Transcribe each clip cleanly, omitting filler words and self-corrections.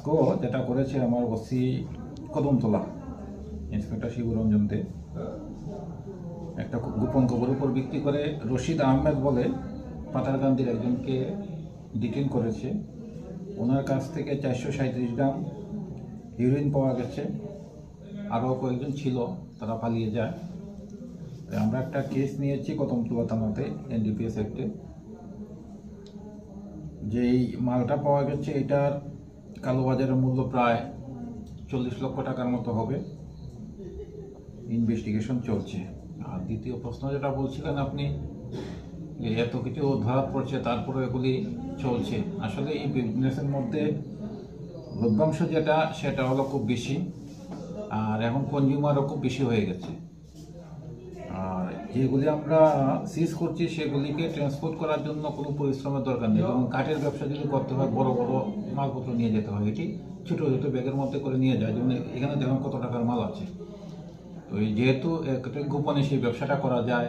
আজকেও যেটা করেছে আমার ওসি কদমতলা ইন্সপেক্টর শিবরঞ্জন দে, একটা গোপন খবরের উপর ভিত্তি করে রশিদ আহমেদ বলে পাতারকান্দির একজনকে ডিটেইন করেছে। ওনার কাছ থেকে 437 গ্রাম হিরোইন পাওয়া গেছে। আরও কয়েকজন ছিল, তারা পালিয়ে যায়। আমরা একটা কেস নিয়েছি কদমতলা থানাতে এনডিপিএস অ্যাক্টে। যেই মালটা পাওয়া গেছে এটার কালোবাজারের মূল্য প্রায় 40 লক্ষ টাকার মতো হবে। ইনভেস্টিগেশন চলছে। আর দ্বিতীয় প্রশ্ন যেটা বলছিলেন আপনি, এত কিছু ধরা পড়ছে তারপরে এগুলি চলছে, আসলে এই বিজনেসের মধ্যে লভ্যাংশ যেটা সেটা হলো খুব বেশি, আর এখন কনজিউমারও খুব বেশি হয়ে গেছে। আর যেগুলি আমরা সিজ করছি সেগুলিকে ট্রান্সপোর্ট করার জন্য কোনো পরিশ্রমের দরকার নেই। যেমন কাঠের ব্যবসা যদি করতে হয় বড় বড় মালপত্র নিয়ে যেতে হয়, এটি ছোটো ছোটো ব্যাগের মধ্যে করে নিয়ে যায়। যেমন এখানে দেখুন কত টাকার মাল আছে। তো এই যেহেতু একটা গোপনে সেই ব্যবসাটা করা যায়,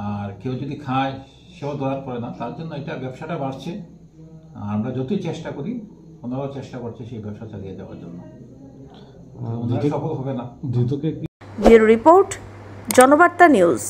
আর কেউ যদি খায় সেও ধরা পড়ে না, তার জন্য এটা ব্যবসাটা বাড়ছে। আমরা যতই চেষ্টা করি ওনারাও চেষ্টা করছে সেই ব্যবসা চালিয়ে যাওয়ার জন্য, সফল হবে না। Bureau report, Janabarta news.